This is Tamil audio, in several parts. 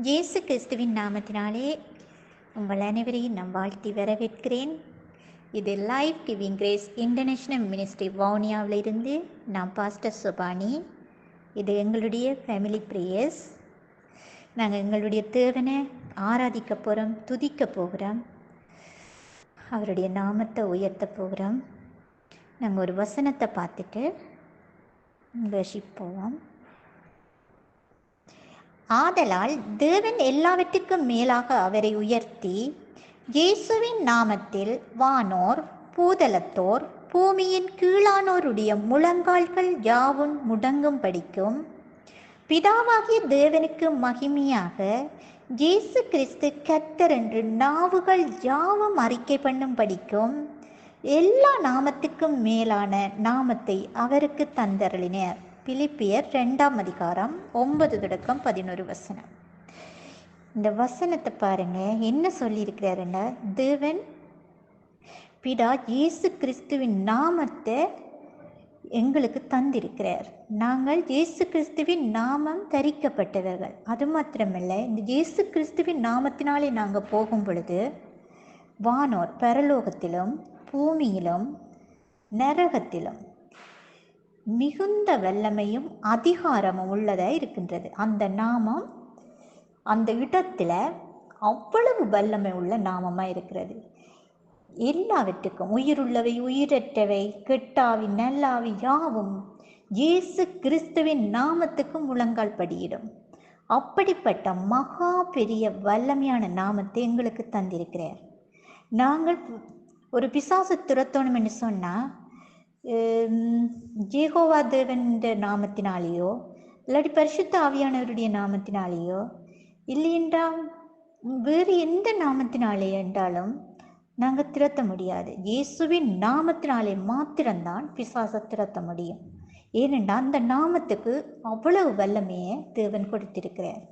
இயேசு கிறிஸ்துவின் நாமத்தினாலே உங்கள் அனைவரையும் நான் வாழ்த்தி வரவேற்கிறேன். இது life giving grace international ministry வவுனியாவில் இருந்து நான் பாஸ்டர் சுபானி. இது எங்களுடைய ஃபேமிலி ப்ரேயர்ஸ். நாங்கள் எங்களுடைய தேவனை ஆராதிக்க போகிறோம், துதிக்க போகிறோம், அவருடைய நாமத்தை உயர்த்த போகிறோம். நாங்கள் ஒரு வசனத்தை பார்த்துட்டு வர்ஷிப் போவோம். ஆதலால் தேவன் எல்லாவற்றுக்கும் மேலாக அவரை உயர்த்தி இயேசுவின் நாமத்தில் வானோர் பூதலத்தோர் பூமியின் கீழானோருடைய முழங்கால்கள் யாவும் முடங்கும் படிக்கும் பிதாவாகிய தேவனுக்கு மகிமையாக இயேசு கிறிஸ்து கர்த்தர் என்று நாவுகள் யாவும் அறிக்கை பண்ணும் படிக்கும் எல்லா நாமத்துக்கும் மேலான நாமத்தை அவருக்கு தந்தருளினர். பிலிப்பியர் 2ஆம் அதிகாரம் 9-11 வசனம். இந்த வசனத்தை பாருங்க, என்ன சொல்லியிருக்கிறாருன்னா, தேவன் பிதா இயேசு கிறிஸ்துவின் நாமத்தை எங்களுக்கு தந்திருக்கிறார். நாங்கள் இயேசு கிறிஸ்துவின் நாமம் தரிக்கப்பட்டவர்கள். அது மாத்திரமல்ல, இந்த இயேசு கிறிஸ்துவின் நாமத்தினாலே நாங்கள் போகும் பொழுது வானோர் பரலோகத்திலும் பூமியிலும் நரகத்திலும் மிகுந்த வல்லமையும் அதிகாரமும் உள்ளதாக இருக்கின்றது. அந்த நாமம் அந்த இடத்துல அவ்வளவு வல்லமை உள்ள நாமமாக இருக்கிறது. எல்லாவற்றுக்கும், உயிருள்ளவை உயிரற்றவை கெட்டாவி நல்லாவி யாவும் இயேசு கிறிஸ்துவின் நாமத்துக்கும் முழங்கால் படியிடும். அப்படிப்பட்ட மகா பெரிய வல்லமையான நாமத்தை எங்களுக்கு தந்திருக்கிறார். நாங்கள் ஒரு பிசாசு துரத்தணும் என்று சொன்னால் ஜெகோவா தேவன் நாமத்தினாலேயோ இல்லாட்டி பரிசுத்த ஆவியானவருடைய நாமத்தினாலேயோ இல்லையென்றால் வேறு எந்த நாமத்தினாலே என்றாலும் நாங்கள் திரத்த முடியாது. இயேசுவின் நாமத்தினாலே மாத்திரம்தான் பிசாசை திரத்த முடியும். ஏனென்றால் அந்த நாமத்துக்கு அவ்வளவு வல்லமையை தேவன் கொடுத்திருக்கிறார்.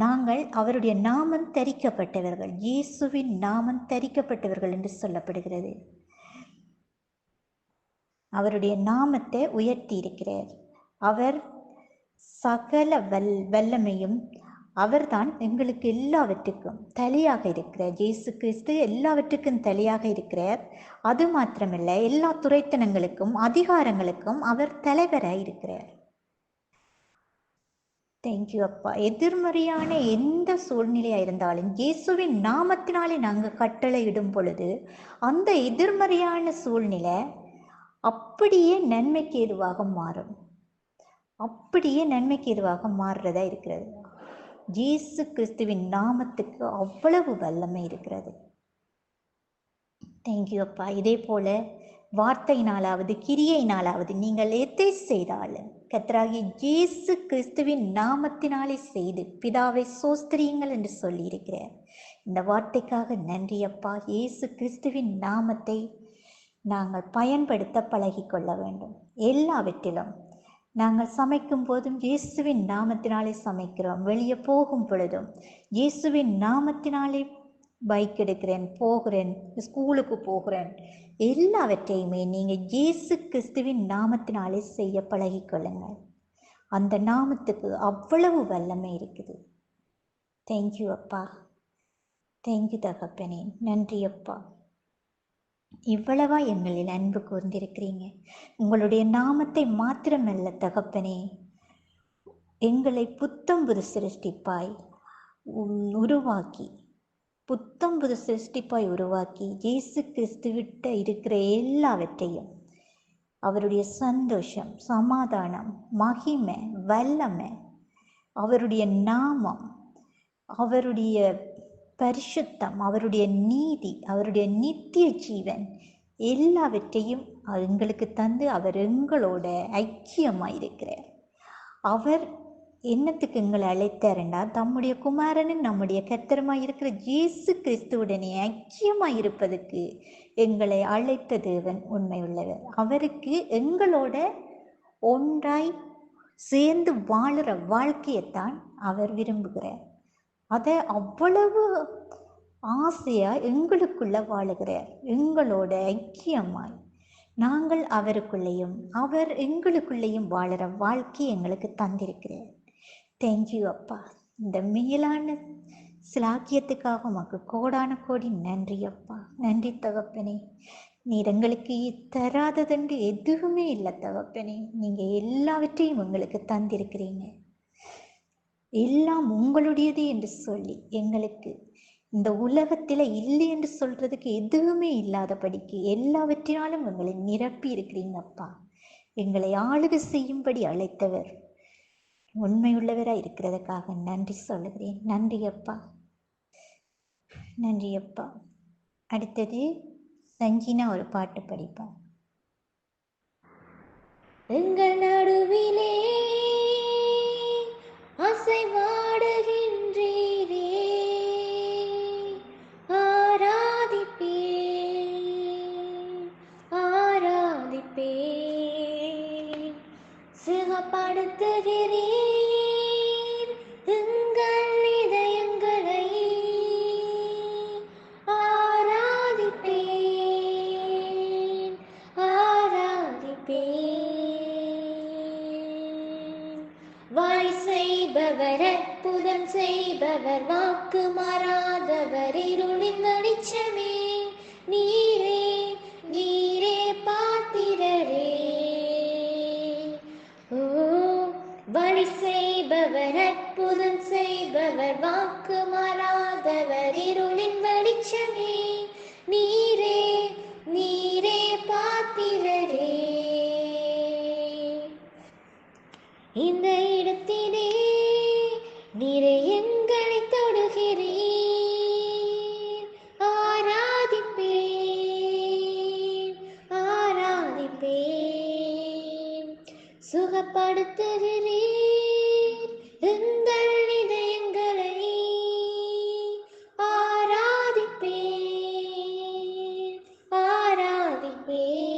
நாங்கள் அவருடைய நாமம் தரிக்கப்பட்டவர்கள், இயேசுவின் நாமம் தரிக்கப்பட்டவர்கள் என்று சொல்லப்படுகிறது. அவருடைய நாமத்தை உயர்த்தி இருக்கிறார். அவர் சகல வல்லமையும் அவர்தான் எங்களுக்கு எல்லாவற்றுக்கும் தலையாக இருக்கிறார். இயேசு கிறிஸ்து எல்லாவற்றுக்கும் தலையாக இருக்கிறார். அது மாத்திரமல்ல, எல்லா துரைத்தனங்களுக்கும் அதிகாரங்களுக்கும் அவர் தலைவராக இருக்கிறார். தேங்க்யூ அப்பா. எதிர்மறையான எந்த சூழ்நிலையாக இருந்தாலும் இயேசுவின் நாமத்தினாலே நாங்கள் கட்டளை இடும் பொழுது அந்த எதிர்மறையான சூழ்நிலை அப்படியே நன்மைக்கு ஏதுவாக மாறும். அப்படியே நன்மைக்கு ஏதுவாக மாறுறதா இருக்கிறது. இயேசு கிறிஸ்துவின் நாமத்துக்கு அவ்வளவு வல்லமை இருக்கிறது. தேங்க்யூ அப்பா. இதே போல வார்த்தையினாலாவது கிரியையினாலாவது நீங்கள் எதை செய்தாலும் கர்த்தராகிய இயேசு கிறிஸ்துவின் நாமத்தினாலே செய்து பிதாவை சோஸ்திரியுங்கள் என்று சொல்லியிருக்கிறார். இந்த வார்த்தைக்காக நன்றி அப்பா. இயேசு கிறிஸ்துவின் நாமத்தை நாங்கள் பயன்படுத்த பழகிக்கொள்ள வேண்டும். எல்லாவற்றிலும் நாங்கள் சமைக்கும் போதும் இயேசுவின் நாமத்தினாலே சமைக்கிறோம். வெளியே போகும் பொழுதும் இயேசுவின் நாமத்தினாலே பைக் எடுக்கிறேன், போகிறேன், ஸ்கூலுக்கு போகிறேன், எல்லாவற்றையுமே நீங்கள் இயேசு கிறிஸ்துவின் நாமத்தினாலே செய்ய பழகிக்கொள்ளுங்கள். அந்த நாமத்துக்கு அவ்வளவு வல்லமை இருக்குது. தேங்க்யூ அப்பா. தேங்க்யூ தகப்பனே. நன்றி அப்பா. இவ்வளவா எங்களில் அன்பு கூர்ந்திருக்கிறீங்க. உங்களுடைய நாமத்தை மாத்திரமல்ல தகப்பனே, எங்களை புத்தம்புது சிருஷ்டிப்பாய் உருவாக்கி புத்தம்புது சிருஷ்டிப்பாய் உருவாக்கி இயேசு கிறிஸ்துவிட்ட இருக்கிற எல்லாவற்றையும் அவருடைய சந்தோஷம், சமாதானம், மகிமை, வல்லமை, அவருடைய நாமம், அவருடைய பரிசுத்தம், அவருடைய நீதி, அவருடைய நித்திய ஜீவன் எல்லாவற்றையும் எங்களுக்கு தந்து அவர் எங்களோட ஐக்கியமாயிருக்கிறார். அவர் என்னத்துக்கு எங்களை அழைத்தாருன்னா, தம்முடைய குமாரனும் நம்முடைய கர்த்தருமாய் இருக்கிற இயேசு கிறிஸ்துவுடனே ஐக்கியமாய் இருப்பதற்கு எங்களை அழைத்த தேவன் உண்மை உள்ளவர். அவருக்கு எங்களோட ஒன்றாய் சேர்ந்து வாழுற வாழ்க்கையைத்தான் அவர் விரும்புகிறார். அதை அவ்வளவு ஆசையா எங்களுக்குள்ள வாழுகிறார். எங்களோட ஐக்கியமாய் நாங்கள் அவருக்குள்ளேயும் அவர் எங்களுக்குள்ளேயும் வாழுற வாழ்க்கை எங்களுக்கு தந்திருக்கிறார். தேங்க்யூ அப்பா. இந்த மேலான சிலாக்கியத்துக்காக உமக்கு கோடான கோடி நன்றி அப்பா. நன்றி தகப்பனே. நீர் எங்களுக்கு தராததென்று எதுவுமே இல்லை தகப்பனே. நீங்கள் எல்லாவற்றையும் எங்களுக்கு தந்திருக்கிறீங்க. எல்லாம் உங்களுடையது என்று சொல்லி எங்களுக்கு இந்த உலகத்தில் இல்லை என்று சொல்றதுக்கு எதுவுமே இல்லாதபடிக்கு எல்லாவற்றினாலும் எங்களை நிரப்பி இருக்கிறீங்க அப்பா. எங்களை ஆளுகை செய்யும்படி அழைத்தவர் உண்மையுள்ளவராக இருக்கிறதுக்காக நன்றி சொல்லுகிறேன். நன்றி அப்பா, நன்றி அப்பா. அடுத்தது சஞ்சினா ஒரு பாட்டு படிப்போம். எங்கள் நடுவிலே அசைவாடுகின்றீரே, ஆராதிப்பேன் ஆராதிப்பேன். சுகப்படுத்துகிறீர் எங்கள் இதயங்களை, ஆராதிப்பேன் ஆராதிப்பேன். வாய் செய்பவர், அற்புதம் செய்பவர், வாக்கு மாறாதவர், இருளின் வெளிச்சமே, நீரே நீரே பாத்திரரே. ஓ, வழி செய்பவர், அற்புதம் செய்பவர், வாக்கு மாறாதவர், இருளின் வெளிச்சமே, நீரே நீரே பாத்திரரே. இந்த இடத்திலே நீரே எங்களை தொடுகிறீர், ஆராதிப்பேன் ஆராதிப்பேன். சுகப்படுத்துகிறீர் எங்கள் இதயங்களை, ஆராதிப்பேன் ஆராதிப்பேன்.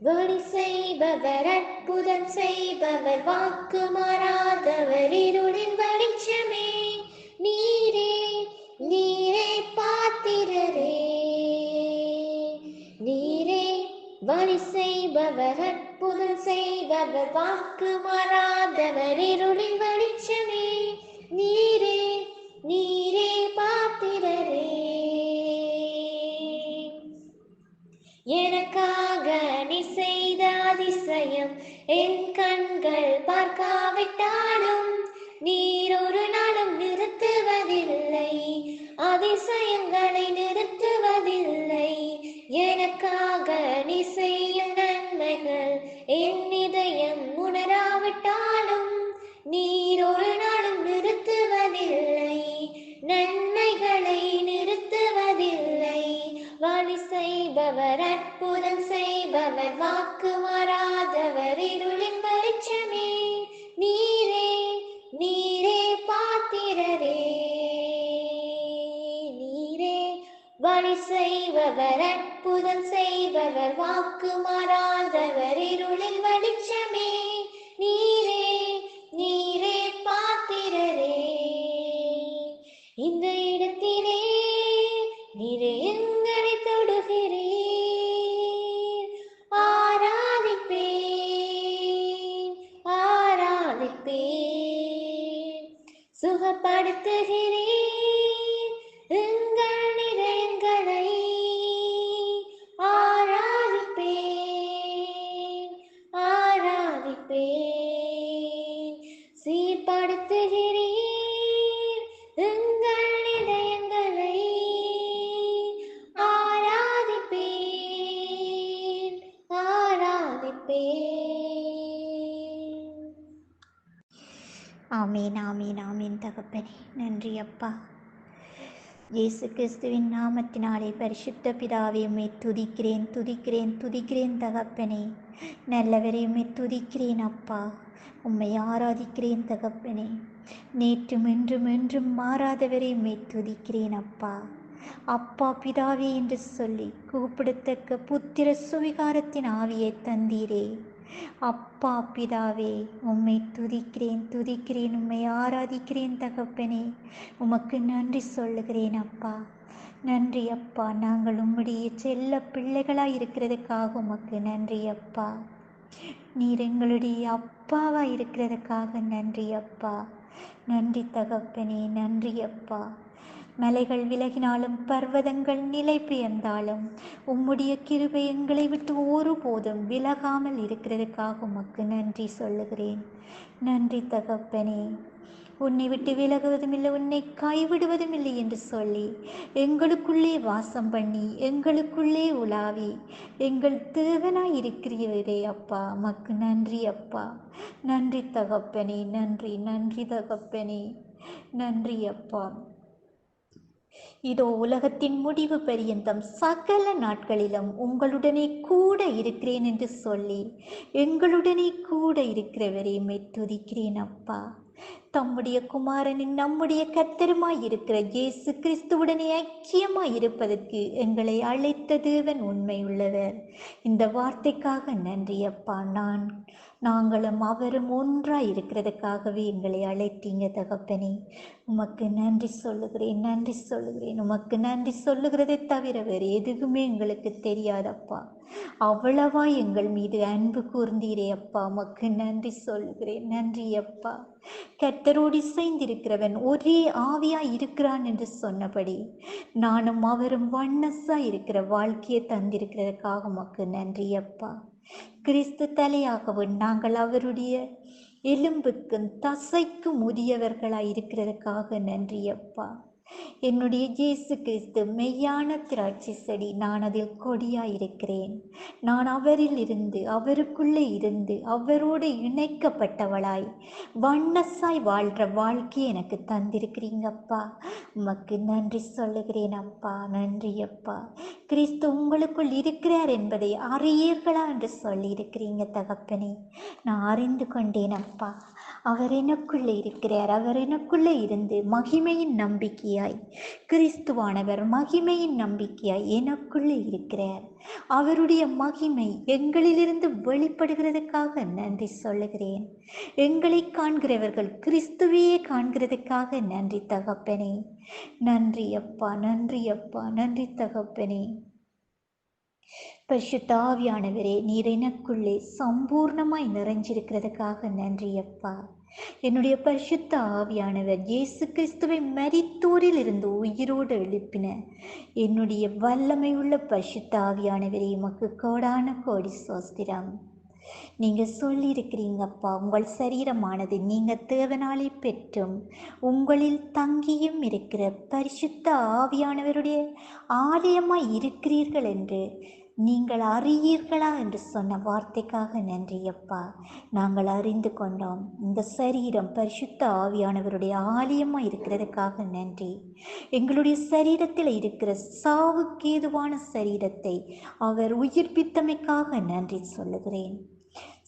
வழி செய்பவர், அற்புதம் செய்பவர், வாக்கு மாறாதவர், இருளின் வெளிச்சமே, நீரே நீரே பாத்திரரே. நீரே வழி செய்பவர், அற்புதம் செய்பவர், வாக்கு மாறாதவர், இருளின் வெளிச்சமே, நீரே நீரே பாத்திரரே. எனக்காக நீ செய்த அதிசயம் என் கண்கள் பார்க்காவிட்டாலும், நீர் ஒரு நாளும் நிறுத்துவதில்லை, அதிசயங்களை நிறுத்துவதில்லை. எனக்காக நீ செய்யும் நன்மைகள் என் இதயம் உணராவிட்டாலும், நீர் ஒரு நாளும் நிறுத்துவதில்லை, நன்மைகளை நிறுத்துவதில்லை. வழி செய்பவர், அற்புதம் செய்பவர், வாக்கு மாறாதவர், இருளின் வெளிச்சமே, நீரே நீரே பாத்திரரே. நீரே வழி செய்பவர், அற்புதம் செய்பவர், வாக்கு மாறாதவர், இருளின் வெளிச்சமே, நீரே நீரே பாத்திரரே. இந்த இடத்திலே நீரே எங்களை தொடுகிறீர், ஆராதிப்பேன் ஆராதிப்பேன். சுகப்படுத்துகிறீர் எங்கள் இதயங்களை, ஆராதிப்பேன் ஆராதிப்பேன். சீர்படுத்துகிறீர் எங்கள் இதயங்களை, ஆராதிப்பேன் ஆராதிப்பேன். ஆமீன் ஆமீன் ஆமீன் தகப்பனே. நன்றி அப்பா. இயேசு கிறிஸ்துவின் நாமத்தினாலே பரிசுத்த பிதாவே உம்மை துதிக்கிறேன் துதிக்கிறேன் துதிக்கிறேன் தகப்பனே. நல்லவரே உம்மை துதிக்கிறேன் அப்பா. உம்மை ஆராதிக்கிறேன் தகப்பனே. நேற்றும் என்றும் என்றும் மாறாதவரே உம்மை துதிக்கிறேன் அப்பா. அப்பா பிதாவே என்று சொல்லி கூப்பிடத்தக்க புத்திர சுவிகாரத்தின் ஆவியை தந்தீரே. அப்பா பிதாவே உம்மை துதிக்கிறேன் துதிக்கிறேன், உம்மை ஆராதிக்கிறேன் தகப்பனே. உமக்கு நன்றி சொல்லுகிறேன் அப்பா. நன்றி அப்பா. நாங்கள் உம்முடைய செல்ல பிள்ளைகளாய் இருக்கிறதுக்காக உமக்கு நன்றி அப்பா. நீர் எங்களுடைய அப்பாவா இருக்கிறதுக்காக நன்றி அப்பா. நன்றி தகப்பனே, நன்றி அப்பா. மலைகள் விலகினாலும் பர்வதங்கள் நிலை பெயர்ந்தாலும் உம்முடைய கிருபை எங்களை விட்டு ஒருபோதும் விலகாமல் இருக்கிறதுக்காக உமக்கு நன்றி சொல்லுகிறேன். நன்றி தகப்பனே. உன்னை விட்டு விலகுவதும் இல்லை, உன்னை கைவிடுவதும் இல்லை என்று சொல்லி எங்களுக்குள்ளே வாசம் பண்ணி எங்களுக்குள்ளே உலாவி எங்கள் தேவனாய் இருக்கிறீரே அப்பா. உமக்கு நன்றி அப்பா. நன்றி தகப்பனே, நன்றி நன்றி தகப்பனே, நன்றி அப்பா. இதோ உலகத்தின் முடிவு பரியந்தம் சகல நாட்களிலும் உங்களுடனே கூட இருக்கிறேன் என்று சொல்லி எங்களுடனே கூட இருக்கிறவரே துதிக்கிறேன் அப்பா. தம்முடைய குமாரனின் நம்முடைய கர்த்தருமாய் இருக்கிற இயேசு கிறிஸ்துவுடனே ஐக்கியமாய் இருப்பதற்கு எங்களை அழைத்த தேவன் உண்மை உள்ளவர். இந்த வார்த்தைக்காக நன்றி அப்பா. நாங்களும் அவரும் ஒன்றாய் இருக்கிறதுக்காகவே எங்களை அழைத்தீங்க தகப்பனே. உமக்கு நன்றி சொல்லுகிறேன், நன்றி சொல்லுகிறேன். உமக்கு நன்றி சொல்லுகிறதை தவிர வேறு எதுவுமே எங்களுக்கு தெரியாதப்பா. அவ்வளவா எங்கள் மீது அன்பு கூர்ந்தீரே அப்பா. உமக்கு நன்றி சொல்லுகிறேன், நன்றி அப்பா. கர்த்தரோடு இசைந்திருக்கிறவன் ஒரே ஆவியாய் இருக்கிறான் என்று சொன்னபடி நானும் அவரும் வண்ணஸாய் இருக்கிற வாழ்க்கையை தந்திருக்கிறதுக்காக உமக்கு நன்றி அப்பா. கிறிஸ்து தலையாகவும் நாங்கள் அவருடைய எலும்புக்கும் தசைக்கும் உரியவர்களாய் இருக்கிறதுக்காக நன்றி அப்பா. என்னுடைய இயேசு கிறிஸ்து மெய்யான திராட்சை செடி, நான் அதில் கொடியாயிருக்கிறேன். நான் அவரில் இருந்து அவருக்குள்ளே இருந்து அவரோடு இணைக்கப்பட்டவளாய் வண்ணஸாய் வாழ்கிற வாழ்க்கையை எனக்கு தந்திருக்கிறீங்கப்பா. உமக்கு நன்றி சொல்லுகிறேன் அப்பா. நன்றி அப்பா. கிறிஸ்து உங்களுக்குள் இருக்கிறார் என்பதை அறியீர்களா என்று சொல்லி இருக்கிறீங்க தகப்பனே. நான் அறிந்து கொண்டேன் அப்பா. அவர் எனக்குள்ளே இருக்கிறார். அவர் எனக்குள்ளே இருந்து மகிமையின் நம்பிக்கையாய் கிறிஸ்துவானவர் மகிமையின் நம்பிக்கையாய் எனக்குள்ளே இருக்கிறார். அவருடைய மகிமை எங்களிலிருந்து வெளிப்படுகிறதுக்காக நன்றி சொல்லுகிறேன். எங்களை காண்கிறவர்கள் கிறிஸ்துவையே காண்கிறதுக்காக நன்றி தகப்பனே. நன்றி அப்பா, நன்றி அப்பா, நன்றி தகப்பனே. பரிசுத்த ஆவியானவரே, நீர் எனக்குள்ளே சம்பூர்ணமாய் நிறைஞ்சிருக்கிறதுக்காக நன்றி அப்பா. என்னுடைய பரிசுத்த ஆவியானவர் இயேசு கிறிஸ்துவை மரித்தோரில் இருந்து உயிரோடு எழுப்பின என்னுடைய வல்லமை உள்ள பரிசுத்த ஆவியானவரே, உமக்கு கோடான கோடி ஸ்தோத்திரம். நீங்க சொல்லியிருக்கிறீங்கப்பா, உங்கள் சரீரமானது நீங்க தேவனாலே பெற்றும் உங்களில் தங்கியும் இருக்கிற பரிசுத்த ஆவியானவருடைய ஆலயமாய் இருக்கிறீர்கள் என்று நீங்கள் அறியீர்களா என்று சொன்ன வார்த்தைக்காக நன்றி அப்பா. நாங்கள் அறிந்து கொண்டோம். இந்த சரீரம் பரிசுத்த ஆவியானவருடைய ஆலயமாக இருக்கிறதுக்காக நன்றி. எங்களுடைய சரீரத்தில் இருக்கிற சாவுக்கேதுவான சரீரத்தை அவர் உயிர்ப்பித்தமைக்காக நன்றி சொல்லுகிறேன்.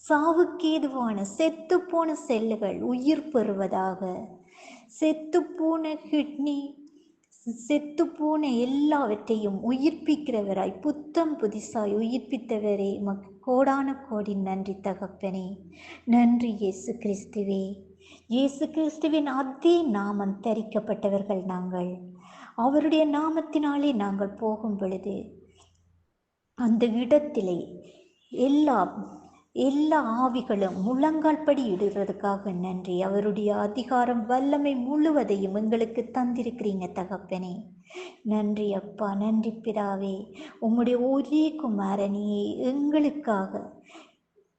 சாவுக்கேதுவான செத்துப்போன செல்லுகள் உயிர் பெறுவதாக, செத்துப்போன கிட்னி, செத்துப்போன எல்லாவற்றையும் உயிர்ப்பிக்கிறவராய் புத்தம் புதிசாய் உயிர்ப்பித்தவரே, உமக்கு கோடான கோடி நன்றி தகப்பனே. நன்றி இயேசு கிறிஸ்துவே. இயேசு கிறிஸ்துவின் அதே நாமம் தரிக்கப்பட்டவர்கள் நாங்கள். அவருடைய நாமத்தினாலே நாங்கள் போகும் பொழுது அந்த இடத்திலே எல்லா ஆவிகளும் முழங்கால் படி இடுறதுக்காக நன்றி. அவருடைய அதிகாரம் வல்லமை முழுவதையும் எங்களுக்கு தந்திருக்கிறீங்க தகப்பனே. நன்றி அப்பா, நன்றி பிதாவே. உம்முடைய ஒரே குமாரனியை எங்களுக்காக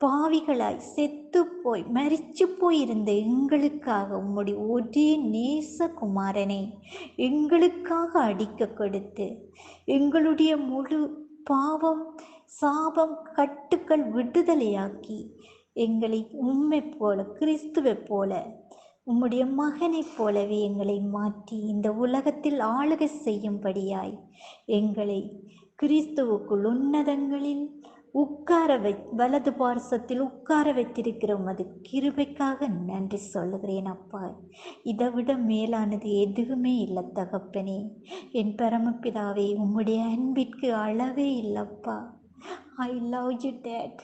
பாவிகளாய் செத்து போய் மரிச்சு போயிருந்த எங்களுக்காக உம்முடைய ஒரே நேச குமாரனை எங்களுக்காக அடிக்க கொடுத்து எங்களுடைய முழு பாவம் சாபம் கட்டுக்கள் விடுதலையாக்கி எங்களை உம்மை போல கிறிஸ்துவை போல உம்முடைய மகனைப் போலவே எங்களை மாற்றி இந்த உலகத்தில் ஆளுகை செய்யும்படியாய் எங்களை கிறிஸ்துவுக்குள் உன்னதங்களில் வலது பார்சத்தில் உட்கார வைத்திருக்கிற உமது கிருபைக்காக நன்றி சொல்லுகிறேன் அப்பா. இதை விட மேலானது எதுவுமே இல்லை தகப்பனே. என் பரமபிதாவே, உம்முடைய அன்பிற்கு அளவே இல்லப்பா. I love you Dad.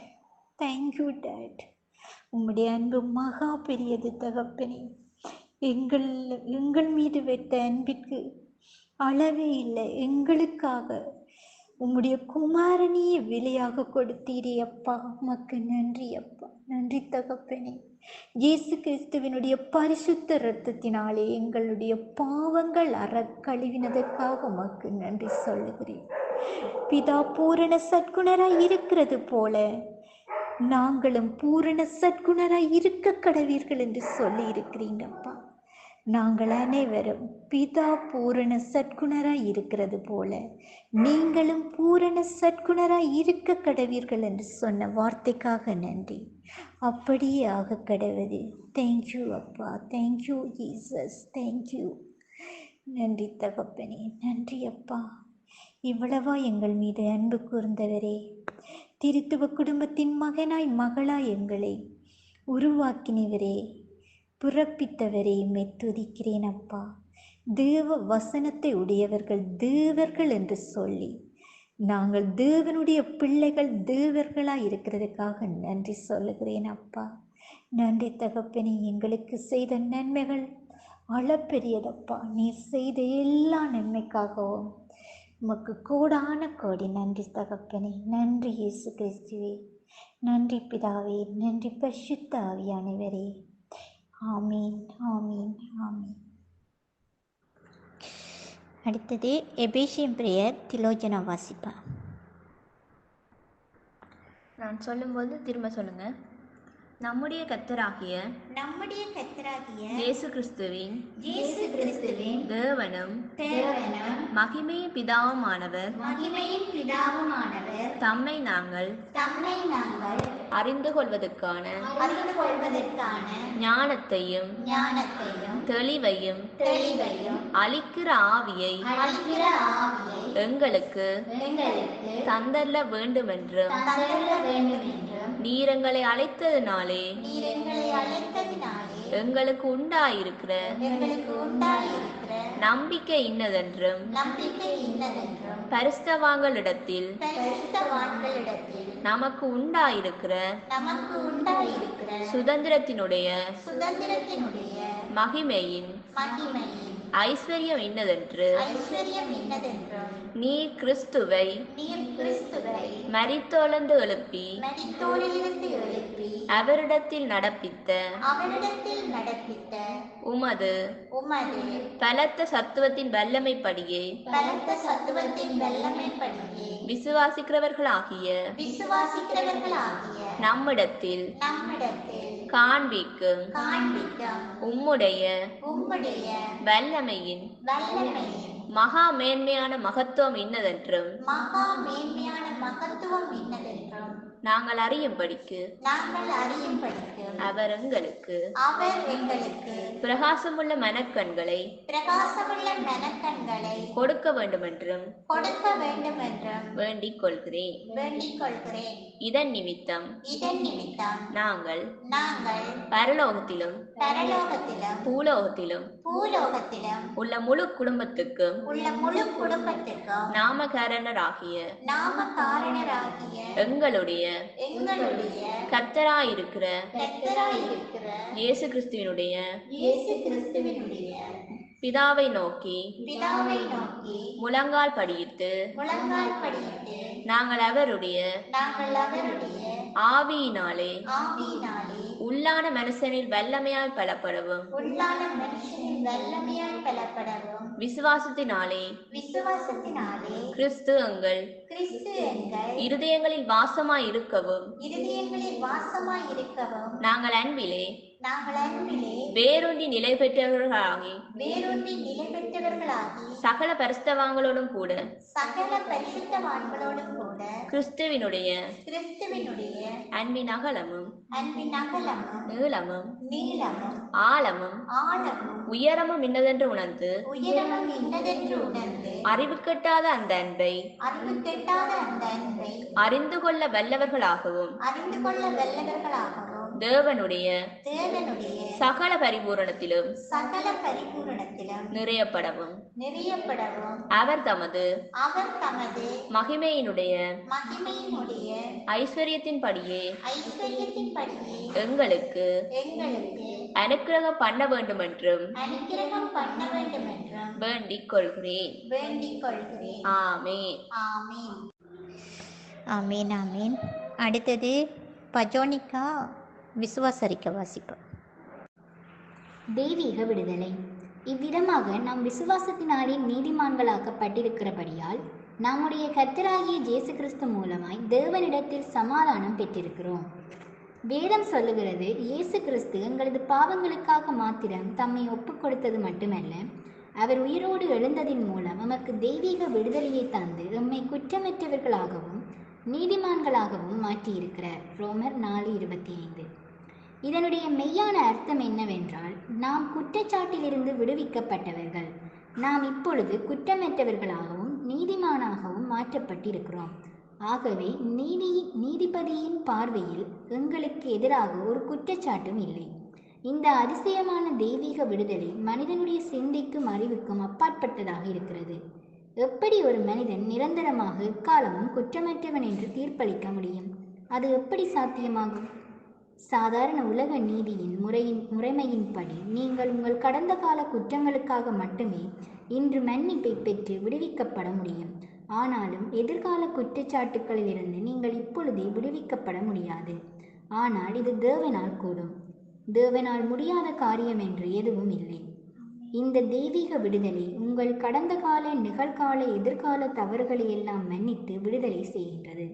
Thank you Dad. உம்முடைய அன்பு மகா பெரியது தகப்பனே. எங்கள் மீது வைத்த அன்பிற்கு அளவே இல்லை. எங்களுக்காக உம்முடைய குமாரனையே விலையாக கொடுத்தீரே அப்பா, உமக்கு நன்றி அப்பா. நன்றி தகப்பனே. இயேசு கிறிஸ்துவினுடைய பரிசுத்த இரத்தத்தினாலே எங்களுடைய பாவங்கள் கழுவினதற்காக உமக்கு நன்றி சொல்லுகிறேன். பிதா பூரண சற்குணராய் இருக்கிறது போல நாங்களும் பூரண சற்குணராய் இருக்க கடவீர்கள் என்று சொல்லி இருக்கிறீங்கப்பா. நாங்கள் அனைவரும் பிதா பூரண சற்குணராய் இருக்கிறது போல நீங்களும் பூரண சற்குணராய் இருக்க கடவீர்கள் என்று சொன்ன வார்த்தைக்காக நன்றி. அப்படியே ஆக கடவுது. தேங்க்யூ அப்பா, தேங்க்யூ ஜீசஸ், தேங்க்யூ. நன்றி தகப்பனே, நன்றி அப்பா. இவ்வளவா எங்கள் மீது அன்பு கூர்ந்தவரே, திருத்துவ குடும்பத்தின் மகனாய் மகளாய் எங்களை உருவாக்கினவரே, பிறப்பித்தவரே, துதிக்கிறேன் அப்பா. தேவ வசனத்தை உடையவர்கள் தேவர்கள் என்று சொல்லி நாங்கள் தேவனுடைய பிள்ளைகள் தேவர்களாய் இருக்கிறதுக்காக நன்றி சொல்லுகிறேன் அப்பா. நன்றி தகப்பனே. எங்களுக்கு செய்த நன்மைகள் அளப்பெரியதப்பா. நீர் செய்த எல்லா நன்மைக்காகவும் உமக்கு கோடான கோடி நன்றி தகப்பனே. நன்றி இயேசு கிறிஸ்துவே. நன்றி பிதாவே. நன்றி பரிசுத்த ஆவியானவரே. ஆமீன், ஆமீன், ஆமீன். அடுத்தது எபேசியம் பிரேயர் திலோஜனா வாசிப்பா. நான் சொல்லும்போது திரும்ப சொல்லுங்க. நம்முடைய கர்த்தராகிய இயேசு கிறிஸ்துவின் தேவனும் மகிமையின் பிதாவுமானவர் தம்மை நாங்கள் அறிந்து கொள்வதற்கான ஞானத்தையும் தெளிவையும் அளிக்கிற ஆவியை எங்களுக்கு தந்தல்ல வேண்டுமென்றும் நீரங்களை அழைத்ததினாலே எங்களுக்கு உண்டாயிருக்கிற நம்பிக்கை இன்னதென்றும் பரிசுத்தவான்களிடத்தில் நமக்கு உண்டாயிருக்கிற சுதந்திரத்தினுடைய மகிமையின் ஐஸ்வர்யம் இன்னதென்று நீ கிறிஸ்துவை மரித்தோழந்து எழுப்பி அவரிடத்தில் நடப்பித்த உமது பலத்த சத்துவத்தின் வல்லமைப்படியே விசுவாசிக்கிறவர்களாகிய நம்மிடத்தில் காண்பிக்கும் உம்முடைய வல்லமையின் மகா மேன்மையான மகத்துவம் இன்னதென்றும் நாங்கள் அறியும்படிக்கு அவர் எங்களுக்கு பிரகாசமுள்ள மனக்கண்களை கொடுக்க வேண்டுமென்றும் வேண்டிக் கொள்கிறேன். இதன் நிமித்தம் நாங்கள் பரலோகத்திலும் பூலோகத்திலும் உள்ள முழு குடும்பத்துக்கும் நாமகாரணராகிய எங்களுடைய கர்த்தராயிருக்கிற இயேசு கிறிஸ்துவினுடைய பிதாவை நோக்கி முழங்கால் படியிட்டு நாங்கள் அவருடைய ஆவியினாலே உள்ளான மனுஷனில் வல்லமையாய் பலப்படவும் விசுவாசத்தினாலே கிறிஸ்து எங்கள் இருதயங்களில் வாசமாய் இருக்கவும் நாங்கள் அன்பிலே வேரூன்றி நிலை பெற்றவர்களாகி சகல பரிசுத்தவான்களோடும் கூட கிறிஸ்துவினுடைய அன்பின் அகலமும் நீளமும் ஆழமும் உயரமும் இன்னதென்று உணர்ந்து அறிவு கெட்டாத அந்த அன்பை அறிந்து கொள்ள வல்லவர்களாகவும் தேவனுடைய சகல பரிபூரணத்திலும் நிறையப்படவும் அவர் தமது மகிமையினுடைய ஐஸ்வர்யத்தின் படியே எங்களுக்கு அனுக்கிரகம் பண்ண வேண்டும் என்றும் அனுக்கிரகம் பண்ண வேண்டும் என்றும் வேண்டிக் கொள்கிறேன். வேண்டிக் கொள்கிறேன். ஆமென். ஆமீன். ஆமீன் ஆமீன். அடுத்தது பஜோனிகா விசுவாசரிக்க வாசிப்போம். தெய்வீக விடுதலை. இவ்விதமாக நாம் விசுவாசத்தினாலே நீதிமான்களாக்கப்பட்டிருக்கிறபடியால் நம்முடைய கர்த்தராகிய இயேசு கிறிஸ்து மூலமாய் தேவனிடத்தில் சமாதானம் பெற்றிருக்கிறோம். வேதம் சொல்லுகிறது, இயேசு கிறிஸ்து எங்களது பாவங்களுக்காக மாத்திரம் தம்மை ஒப்புக் கொடுத்தது மட்டுமல்ல, அவர் உயிரோடு எழுந்ததின் மூலம் நமக்கு தெய்வீக விடுதலையை தந்து எம்மை குற்றமற்றவர்களாகவும் நீதிமான்களாகவும் மாற்றியிருக்கிறார். ரோமர் 4:25. இதனுடைய மெய்யான அர்த்தம் என்னவென்றால், நாம் குற்றச்சாட்டிலிருந்து விடுவிக்கப்பட்டவர்கள். நாம் இப்பொழுது குற்றமற்றவர்களாகவும் நீதிமானாகவும் மாற்றப்பட்டிருக்கிறோம். ஆகவே நீதிபதியின் பார்வையில் எங்களுக்கு எதிராக ஒரு குற்றச்சாட்டும் இல்லை. இந்த அதிசயமான தெய்வீக விடுதலை மனிதனுடைய சிந்தைக்கும் அறிவுக்கும் அப்பாற்பட்டதாக இருக்கிறது. எப்படி ஒரு மனிதன் நிரந்தரமாக எக்காலமும் குற்றமற்றவன் என்று தீர்ப்பளிக்க முடியும்? அது எப்படி சாத்தியமாகும்? சாதாரண உலக நீதியின் முறைமையின்படி நீங்கள் உங்கள் கடந்த கால குற்றங்களுக்காக மட்டுமே இன்று மன்னிப்பை பெற்று விடுவிக்கப்பட முடியும். ஆனாலும் எதிர்கால குற்றச்சாட்டுக்களிலிருந்து நீங்கள் இப்பொழுதே விடுவிக்கப்பட முடியாது. ஆனால் இது தேவனால் கூடும். தேவனால் முடியாத காரியம் என்று எதுவும் இல்லை. இந்த தெய்வீக விடுதலை உங்கள் கடந்த கால, நிகழ்கால, எதிர்கால தவறுகளை எல்லாம் மன்னித்து விடுதலை செய்கின்றது.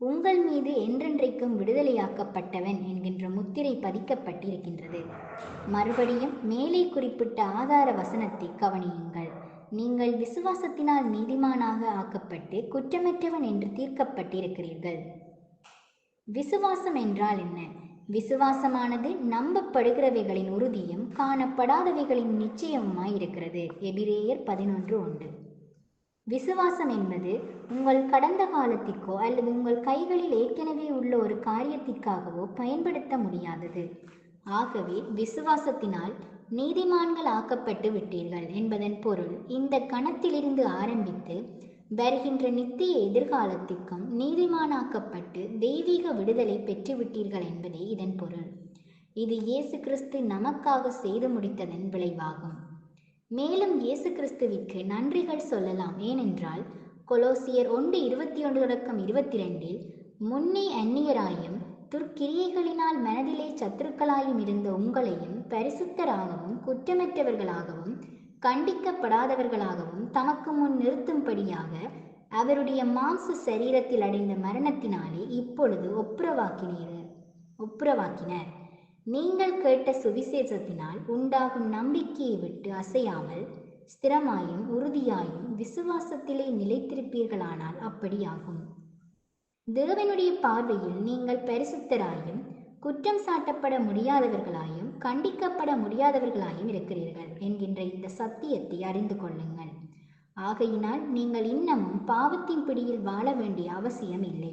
உங்கள் மீது என்றென்றைக்கும் விடுதலையாக்கப்பட்டவன் என்கின்ற முத்திரை பதிக்கப்பட்டிருக்கின்றது. மறுபடியும் மேலே குறிப்பிட்ட ஆதார வசனத்தை கவனியுங்கள். நீங்கள் விசுவாசத்தினால் நீதிமானாக ஆக்கப்பட்டு குற்றமற்றவன் என்று தீர்க்கப்பட்டிருக்கிறீர்கள். விசுவாசம் என்றால் என்ன? விசுவாசமானது நம்பப்படுகிறவைகளின் உறுதியும் காணப்படாதவைகளின் நிச்சயமுமாய் இருக்கிறது. எபிரேயர் 11:1. விசுவாசம் என்பது உங்கள் கடந்த காலத்திற்கோ அல்லது உங்கள் கைகளில் ஏற்கனவே உள்ள ஒரு காரியத்திற்காகவோ பயன்படுத்த முடியாதது. ஆகவே விசுவாசத்தினால் நீதிமான்கள் ஆக்கப்பட்டு விட்டீர்கள் என்பதன் பொருள் இந்த கணத்திலிருந்து ஆரம்பித்து வருகின்ற நித்திய எதிர்காலத்திற்கும் நீதிமானாக்கப்பட்டு தெய்வீக விடுதலை பெற்றுவிட்டீர்கள் என்பதே இதன் பொருள். இது இயேசு கிறிஸ்து நமக்காக செய்து முடித்ததன் விளைவாகும். மேலும் இயேசு கிறிஸ்துவிற்கு நன்றிகள் சொல்லலாம். ஏனென்றால் கொலோசியர் 1:21-22 முன்னே அந்நியராயும் துர்க்கிரியைகளினால் மனதிலே சத்துருக்களாயும் இருந்த உங்களையும் பரிசுத்தராகவும் குற்றமற்றவர்களாகவும் கண்டிக்கப்படாதவர்களாகவும் தமக்கு முன் நிறுத்தும்படியாக அவருடைய மாம்ச சரீரத்தில் அடைந்த மரணத்தினாலே இப்பொழுது ஒப்புரவாக்கினர். நீங்கள் கேட்ட சுவிசேஷத்தினால் உண்டாகும் நம்பிக்கையை விட்டு அசையாமல் ஸ்திரமாயும் உறுதியாயும் விசுவாசத்திலே நிலைத்திருப்பீர்களானால் அப்படியாகும். தேவனுடைய பார்வையில் நீங்கள் பரிசுத்தராயும் குற்றம் சாட்டப்பட முடியாதவர்களாயும் கண்டிக்கப்பட முடியாதவர்களாயும் இருக்கிறீர்கள் என்கின்ற இந்த சத்தியத்தை அறிந்து கொள்ளுங்கள். ஆகையினால் நீங்கள் இன்னமும் பாவத்தின் பிடியில் வாழ வேண்டிய அவசியம் இல்லை.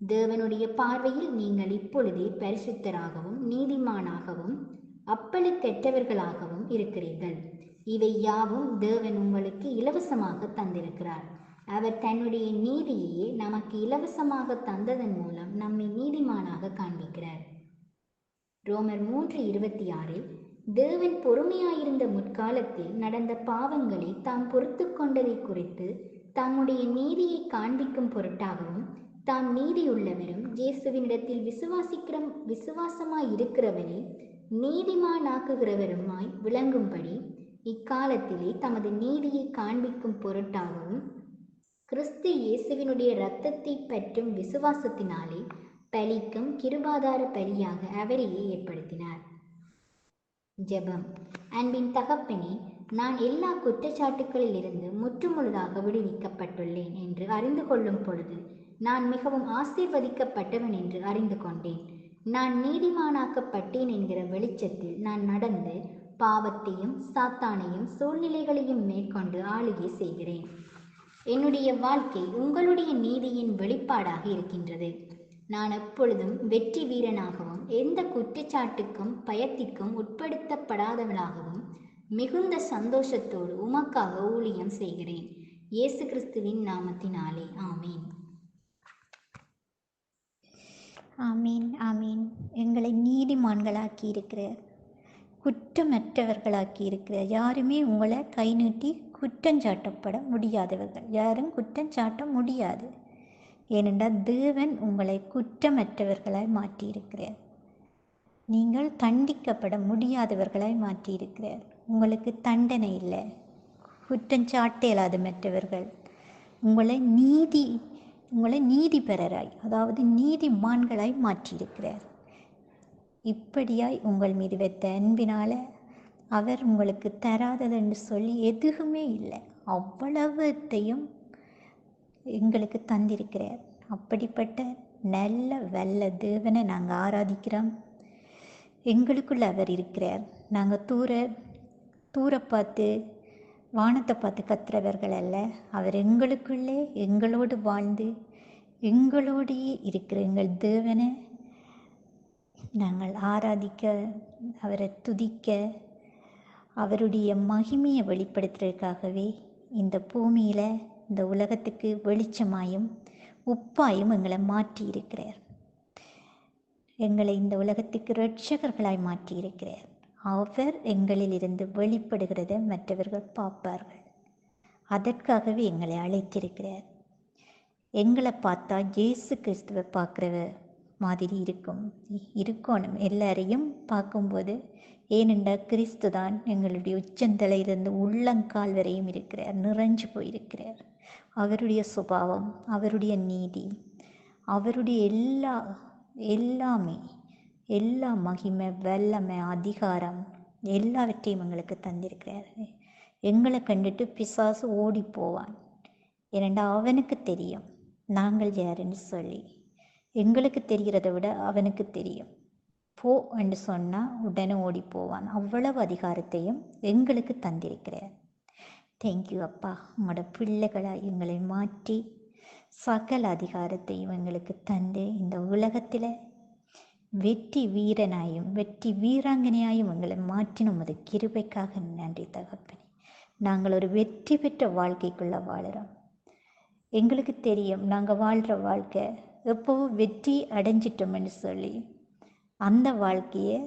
தேவனுடைய பார்வையில் நீங்கள் இப்பொழுதே பரிசுத்தராகவும் நீதிமானாகவும் அப்பழுக்கற்றவர்களாகவும் இருக்கிறீர்கள். இவை யாவும் தேவன் உங்களுக்கு இலவசமாக தந்திருக்கிறார். அவர் தன்னுடைய நீதியையே நமக்கு இலவசமாக தந்ததன் மூலம் நம்மை நீதிமானாக காண்பிக்கிறார். ரோமர் 3:26 தேவன் பொறுமையாயிருந்த முற்காலத்தில் நடந்த பாவங்களை தாம் பொறுத்து கொண்டதை குறித்து தம்முடைய நீதியை காண்பிக்கும் பொருட்டாகவும் தாம் நீதியுள்ளவரும் இயேசுவினிடத்தில் விசுவாசமாயிருக்கிறவனை நீதிமானாக்குகிறவருமாய் விளங்கும்படி இக்காலத்திலே தமது நீதியை காண்பிக்கும் பொருட்டாகவும் கிறிஸ்து இயேசுவினுடைய இரத்தத்தை பற்றும் விசுவாசத்தினாலே பலிக்கும் கிருபாதார பலியாக அவரையே ஏற்படுத்தினார். ஜெபம். அன்பின் தகப்பனே, நான் எல்லா குற்றச்சாட்டுகளிலிருந்து முற்றுமுழுதாக விடுவிக்கப்பட்டுள்ளேன் என்று அறிந்து கொள்ளும் பொழுது நான் மிகவும் ஆசீர்வதிக்கப்பட்டவன் என்று அறிந்து கொண்டேன். நான் நீதிமானாக்கப்பட்டேன் என்கிற வெளிச்சத்தில் நான் நடந்து பாவத்தையும் சாத்தானையும் சூழ்நிலைகளையும் மேற்கொண்டு ஆளுகை செய்கிறேன். என்னுடைய வாழ்க்கை உங்களுடைய நீதியின் வெளிப்பாடாக இருக்கின்றது. நான் எப்பொழுதும் வெற்றி வீரனாகவும் எந்த குற்றச்சாட்டுக்கும் பயத்திற்கும் உட்படுத்தப்படாதவனாகவும் மிகுந்த சந்தோஷத்தோடு உமக்காக ஊழியம் செய்கிறேன். இயேசு கிறிஸ்துவின் நாமத்தினாலே ஆமீன். ஆமீன் ஆமீன். எங்களை நீதிமான்களாக்கி இருக்கிறார், குற்றமற்றவர்களாக்கி இருக்கிறார். யாருமே உங்களை கை நீட்டி குற்றஞ்சாட்டப்பட முடியாதவர்கள், யாரும் குற்றம் சாட்ட முடியாது. ஏனென்றால் தேவன் உங்களை குற்றமற்றவர்களாய் மாற்றியிருக்கிறார். நீங்கள் தண்டிக்கப்பட முடியாதவர்களாய் மாற்றியிருக்கிறார். உங்களுக்கு தண்டனை இல்லை, குற்றஞ்சாட்ட இயலாத மற்றவர்கள். உங்களை நீதிபரராய், அதாவது நீதிமான்களாய் மாற்றியிருக்கிறார். இப்படியாய் உங்கள் மீது வைத்த அன்பினால் அவர் உங்களுக்கு தராததென்று சொல்லி எதுவுமே இல்லை, அவ்வளவுத்தையும் எங்களுக்கு தந்திருக்கிறார். அப்படிப்பட்ட நல்ல வல்ல தேவனை நாங்கள் ஆராதிக்கிறோம். எங்களுக்குள்ள அவர் இருக்கிறார். நாங்கள் தூர பார்த்து வானத்தை பார்த்து கத்துறவர்கள் அல்ல. அவர் எங்களுக்குள்ளே எங்களோடு வாழ்ந்து எங்களோடையே இருக்கிற எங்கள் தேவனை நாங்கள் ஆராதிக்க, அவரை துதிக்க, அவருடைய மகிமையை வெளிப்படுத்துறதுக்காகவே இந்த பூமியில் இந்த உலகத்துக்கு வெளிச்சமாயும் உப்பாயும் எங்களை மாற்றி இருக்கிறார். எங்களை இந்த உலகத்துக்கு இரட்சகர்களாய் மாற்றியிருக்கிறார். அவர் எங்களிலிருந்து வெளிப்படுகிறத மற்றவர்கள் பார்ப்பார்கள். அதற்காகவே எங்களை அழைத்திருக்கிறார். எங்களை பார்த்தா இயேசு கிறிஸ்துவை பார்க்குறவ மாதிரி இருக்கணும் எல்லாரையும் பார்க்கும்போது. ஏனென்றால் கிறிஸ்து தான் எங்களுடைய உச்சந்தலையிலிருந்து உள்ளங்கால் வரையும் இருக்கிறார், நிறைஞ்சு போயிருக்கிறார். அவருடைய சுபாவம், அவருடைய நீதி, அவருடைய எல்லாமே, எல்லா மகிமை, வல்லமை, அதிகாரம் எல்லாவற்றையும் எங்களுக்கு தந்திருக்கிறார். எங்களை கண்டுட்டு பிசாசு ஓடி போவான். ஏனென்றால் அவனுக்கு தெரியும் நாங்கள் யாருன்னு சொல்லி. எங்களுக்கு தெரிகிறத விட அவனுக்கு தெரியும். போ என்று சொன்னால் உடனே ஓடி போவான். அவ்வளவு அதிகாரத்தையும் எங்களுக்கு தந்திருக்கிறார். தேங்க்யூ அப்பா. உங்களோட பிள்ளைகளாக எங்களை மாற்றி சகல அதிகாரத்தையும் எங்களுக்கு தந்து இந்த உலகத்தில் வெற்றி வீரனாயும் வெற்றி வீராங்கனையாயும் எங்களை மாற்றின உமது கிருபைக்காக நன்றி தகப்பனே. நாங்கள் ஒரு வெற்றி பெற்ற வாழ்க்கைக்குள்ளே வாழுறோம். எங்களுக்கு தெரியும் நாங்கள் வாழ்கிற வாழ்க்கை எப்போவும் வெற்றி அடைஞ்சிட்டோம்னு சொல்லி அந்த வாழ்க்கையை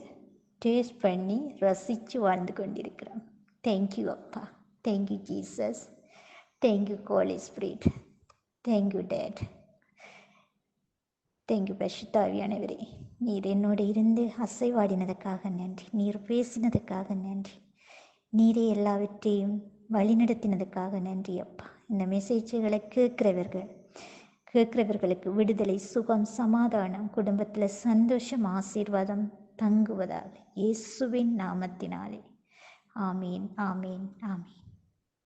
டேஸ்ட் பண்ணி ரசித்து வாழ்ந்து கொண்டிருக்கிறோம். தேங்க்யூ அப்பா. Thank you Jesus. Thank you Holy Spirit. Thank you dad. Thank you பரிசுத்தாவியானவரே. நீர் என்னோடு இருந்து அசைவாடினதுக்காக நன்றி. நீர் பேசினதுக்காக நன்றி. நீரே எல்லாவற்றையும் வழிநடத்தினதுக்காக நன்றி அப்பா. இந்த மெசேஜ்களை கேட்கிறவர்களுக்கு விடுதலை, சுகம், சமாதானம், குடும்பத்தில் சந்தோஷம், ஆசீர்வாதம் தங்குவதாக இயேசுவின் நாமத்தினாலே. ஆமீன் ஆமீன் ஆமீன்.